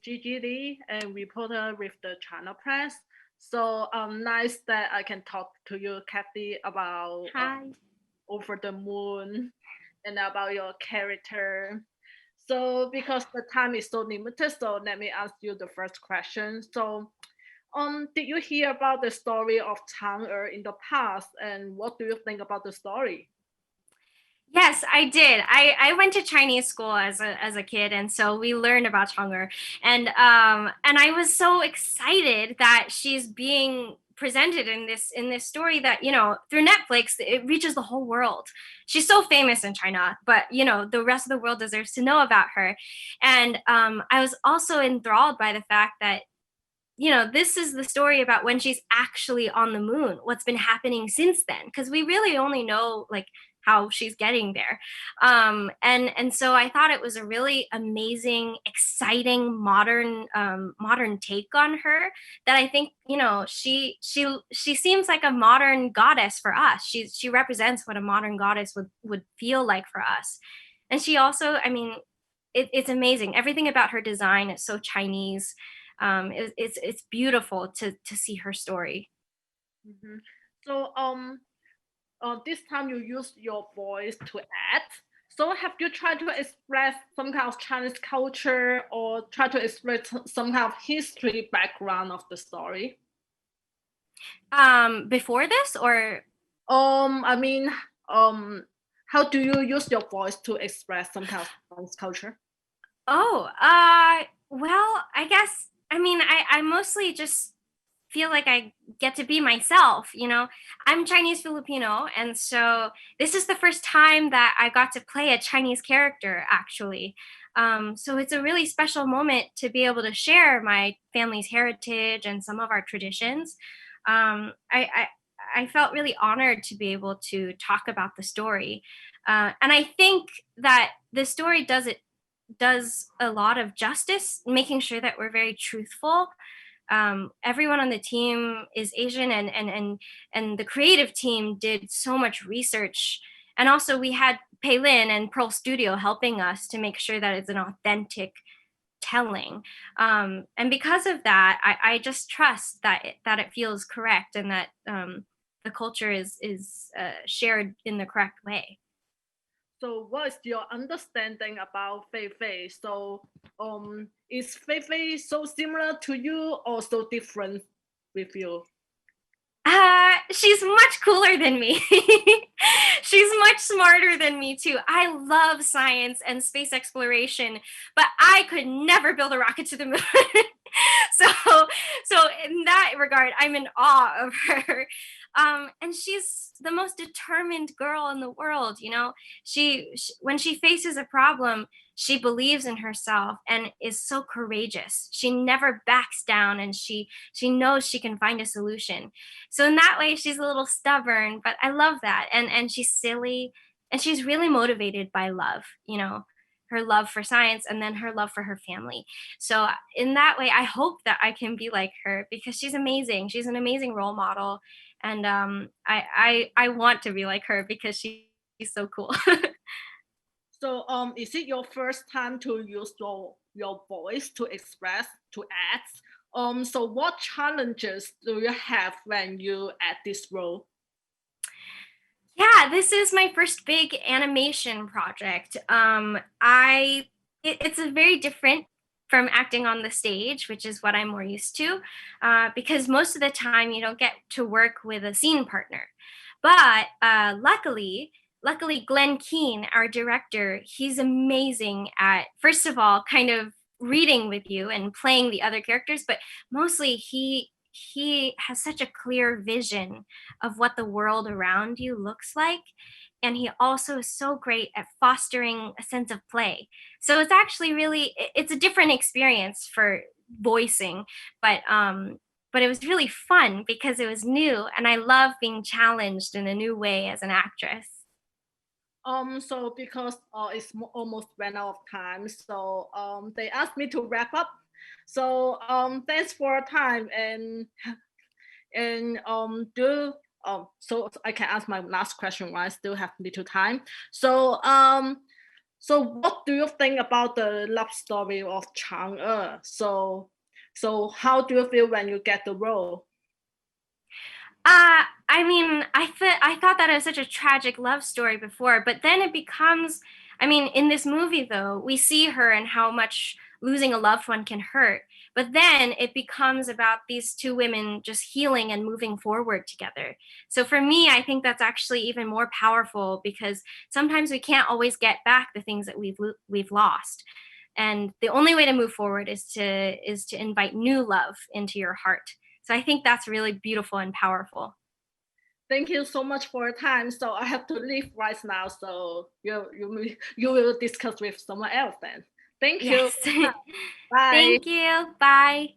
Gigi a reporter with the China Press. So nice that I can talk to you, Cathy, about Over the Moon and about your character. So because the time is so limited, so let me ask you the first question. So did you hear about the story of Chang'e in the past, and what do you think about the story? Yes, I did. I went to Chinese school as a kid, and so we learned about Chang'e, and I was so excited that she's being presented in this story that, through Netflix, it reaches the whole world. She's so famous in China, but the rest of the world deserves to know about her. And I was also enthralled by the fact that this is the story about when she's actually on the moon, what's been happening since then, because we really only know like how she's getting there. And so I thought it was a really amazing, exciting, modern take on her that I think, she seems like a modern goddess for us. She represents what a modern goddess would feel like for us. And she also, it's amazing. Everything about her design is so Chinese. It's beautiful to see her story. Mm-hmm. So this time you use your voice to act. So have you tried to express some kind of Chinese culture or try to express some kind of history background of the story? Before this, or how do you use your voice to express some kind of Chinese culture? Oh, well, I guess, I mostly just feel like I get to be myself, I'm Chinese Filipino, and so this is the first time that I got to play a Chinese character, actually. So it's a really special moment to be able to share my family's heritage and some of our traditions. I felt really honored to be able to talk about the story. And I think that the story does a lot of justice, making sure that we're very truthful. Everyone on the team is Asian, and the creative team did so much research. And also we had Pei Lin and Pearl Studio helping us to make sure that it's an authentic telling. And because of that, I just trust that it feels correct, and that the culture is shared in the correct way. So what is your understanding about Fei Fei? So is Fei Fei so similar to you or so different with you? She's much cooler than me. She's much smarter than me too. I love science and space exploration, but I could never build a rocket to the moon. So in that regard, I'm in awe of her. And she's the most determined girl in the world. She when she faces a problem, she believes in herself and is so courageous. She never backs down, and she knows she can find a solution. So in that way, she's a little stubborn, but I love that. And she's silly, and she's really motivated by love, her love for science, and then her love for her family. So in that way, I hope that I can be like her, because she's amazing. She's an amazing role model. And I want to be like her because she's so cool. So is it your first time to use your voice to express, to act? So what challenges do you have when you act this role? Yeah, this is my first big animation project. It's a very different from acting on the stage, which is what I'm more used to, because most of the time you don't get to work with a scene partner. But luckily, Glen Keane, our director, he's amazing at, first of all, kind of reading with you and playing the other characters, but mostly he has such a clear vision of what the world around you looks like. And he also is so great at fostering a sense of play. So it's actually it's a different experience for voicing, but it was really fun because it was new, and I love being challenged in a new way as an actress. So because it's almost ran out of time, so they asked me to wrap up. So thanks for your time, and so I can ask my last question while I still have little time. So So what do you think about the love story of Chang'e? So how do you feel when you get the role? I mean, I thought that it was such a tragic love story before, but then it becomes, I mean, in this movie though, we see her and how much losing a loved one can hurt. But then it becomes about these two women just healing and moving forward together. So for me, I think that's actually even more powerful because sometimes we can't always get back the things that we've lost. And the only way to move forward is to invite new love into your heart. So I think that's really beautiful and powerful. Thank you so much for your time. So I have to leave right now. So you will discuss with someone else then. Thank you. Yes. Bye. Thank you. Bye.